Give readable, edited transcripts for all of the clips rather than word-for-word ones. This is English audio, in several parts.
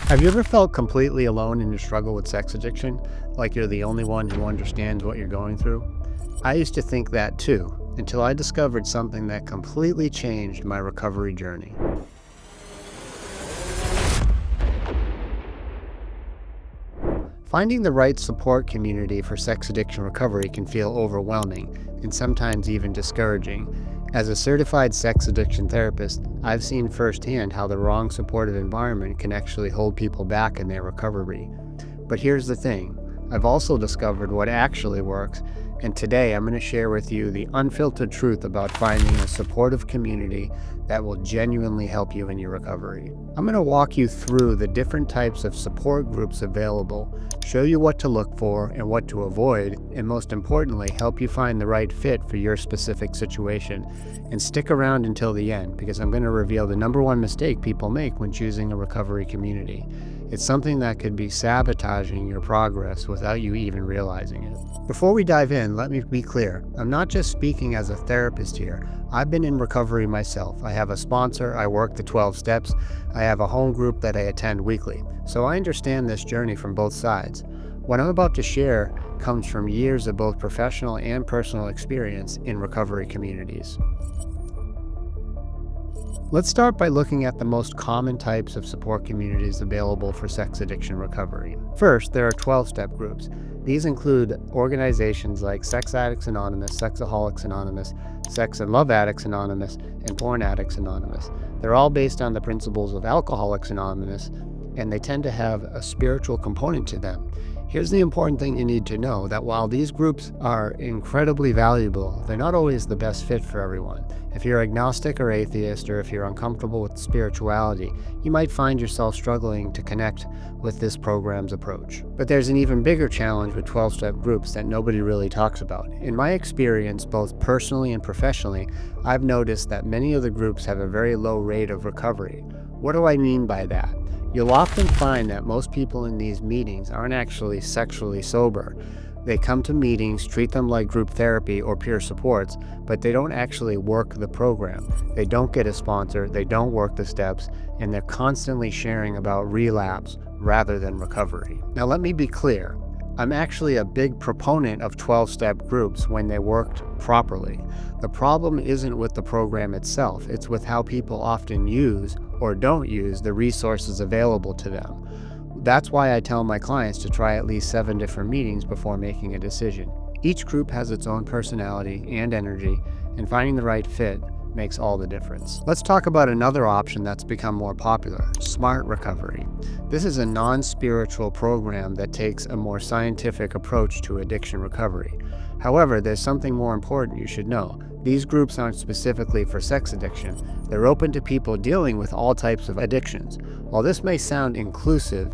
Have you ever felt completely alone in your struggle with sex addiction? Like you're the only one who understands what you're going through? I used to think that too, until I discovered something that completely changed my recovery journey. Finding the right support community for sex addiction recovery can feel overwhelming and sometimes even discouraging. As a certified sex addiction therapist, I've seen firsthand how the wrong supportive environment can actually hold people back in their recovery. But here's the thing, I've also discovered what actually works, and today I'm going to share with you the unfiltered truth about finding a supportive community that will genuinely help you in your recovery. I'm going to walk you through the different types of support groups available, show you what to look for and what to avoid, and most importantly, help you find the right fit for your specific situation. And stick around until the end, because I'm going to reveal the number one mistake people make when choosing a recovery community. It's something that could be sabotaging your progress without you even realizing it. Before we dive in, let me be clear. I'm not just speaking as a therapist here. I've been in recovery myself. I have a sponsor, I work the 12 steps, I have a home group that I attend weekly. So I understand this journey from both sides. What I'm about to share comes from years of both professional and personal experience in recovery communities. Let's start by looking at the most common types of support communities available for sex addiction recovery. First, there are 12-step groups. These include organizations like Sex Addicts Anonymous, Sexaholics Anonymous, Sex and Love Addicts Anonymous, and Porn Addicts Anonymous. They're all based on the principles of Alcoholics Anonymous, and they tend to have a spiritual component to them. Here's the important thing you need to know, that while these groups are incredibly valuable, they're not always the best fit for everyone. If you're agnostic or atheist, or if you're uncomfortable with spirituality, you might find yourself struggling to connect with this program's approach. But there's an even bigger challenge with 12-step groups that nobody really talks about. In my experience, both personally and professionally, I've noticed that many of the groups have a very low rate of recovery. What do I mean by that? You'll often find that most people in these meetings aren't actually sexually sober. They come to meetings, treat them like group therapy or peer supports, but they don't actually work the program. They don't get a sponsor, they don't work the steps, and they're constantly sharing about relapse rather than recovery. Now let me be clear. I'm actually a big proponent of 12-step groups when they worked properly. The problem isn't with the program itself, it's with how people often use or don't use the resources available to them. That's why I tell my clients to try at least 7 different meetings before making a decision. Each group has its own personality and energy, and finding the right fit makes all the difference. Let's talk about another option that's become more popular, Smart Recovery. This is a non-spiritual program that takes a more scientific approach to addiction recovery. However, there's something more important you should know. These groups aren't specifically for sex addiction. They're open to people dealing with all types of addictions. While this may sound inclusive,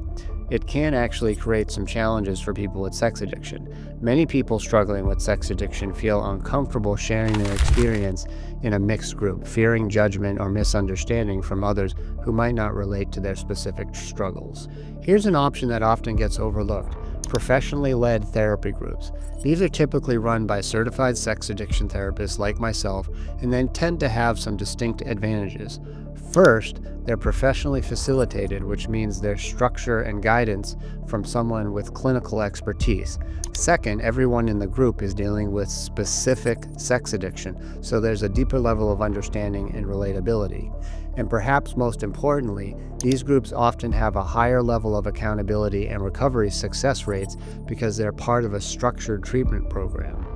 it can actually create some challenges for people with sex addiction. Many people struggling with sex addiction feel uncomfortable sharing their experience in a mixed group, fearing judgment or misunderstanding from others who might not relate to their specific struggles. Here's an option that often gets overlooked: professionally led therapy groups. These are typically run by certified sex addiction therapists like myself, and then tend to have some distinct advantages. First, they're professionally facilitated, which means there's structure and guidance from someone with clinical expertise. Second, everyone in the group is dealing with specific sex addiction, so there's a deeper level of understanding and relatability. And perhaps most importantly, these groups often have a higher level of accountability and recovery success rates because they're part of a structured treatment program.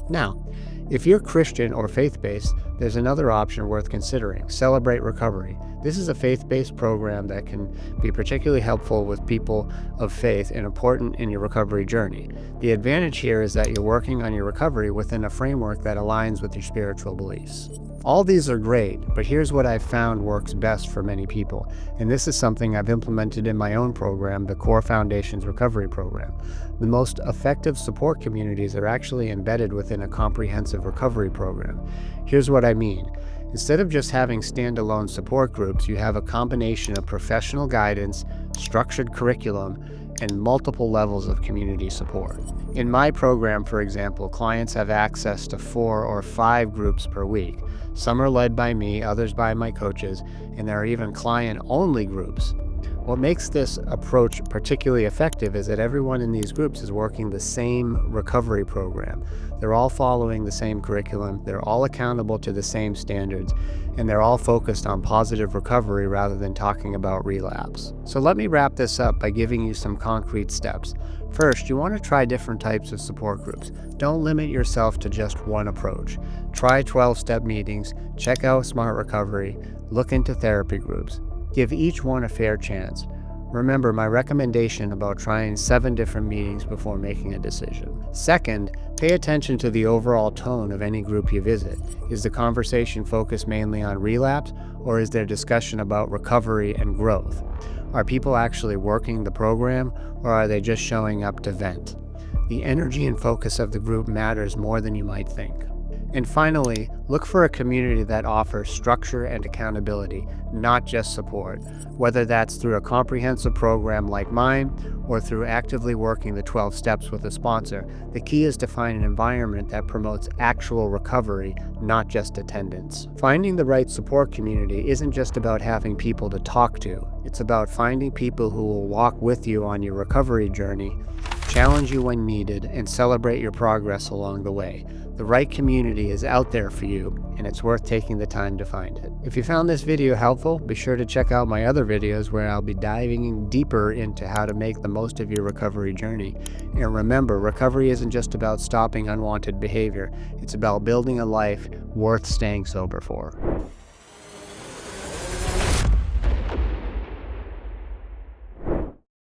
Now, if you're Christian or faith-based, there's another option worth considering: Celebrate Recovery. This is a faith-based program that can be particularly helpful with people of faith and important in your recovery journey. The advantage here is that you're working on your recovery within a framework that aligns with your spiritual beliefs. All these are great, but here's what I've found works best for many people, and this is something I've implemented in my own program, the Core Foundations Recovery Program. The most effective support communities are actually embedded within a comprehensive recovery program. Here's what I mean. Instead of just having standalone support groups, you have a combination of professional guidance, structured curriculum, and multiple levels of community support. In my program, for example, clients have access to 4 or 5 groups per week. Some are led by me, others by my coaches, and there are even client-only groups. What makes this approach particularly effective is that everyone in these groups is working the same recovery program. They're all following the same curriculum, they're all accountable to the same standards, and they're all focused on positive recovery rather than talking about relapse. So let me wrap this up by giving you some concrete steps. First, you want to try different types of support groups. Don't limit yourself to just one approach. Try 12-step meetings, check out Smart Recovery, look into therapy groups. Give each one a fair chance. Remember my recommendation about trying 7 different meetings before making a decision. Second, pay attention to the overall tone of any group you visit. Is the conversation focused mainly on relapse, or is there discussion about recovery and growth? Are people actually working the program, or are they just showing up to vent? The energy and focus of the group matters more than you might think. And finally, look for a community that offers structure and accountability, not just support. Whether that's through a comprehensive program like mine or through actively working the 12 steps with a sponsor, the key is to find an environment that promotes actual recovery, not just attendance. Finding the right support community isn't just about having people to talk to. It's about finding people who will walk with you on your recovery journey, challenge you when needed, and celebrate your progress along the way. The right community is out there for you, and it's worth taking the time to find it. If you found this video helpful, be sure to check out my other videos where I'll be diving deeper into how to make the most of your recovery journey. And remember, recovery isn't just about stopping unwanted behavior. It's about building a life worth staying sober for.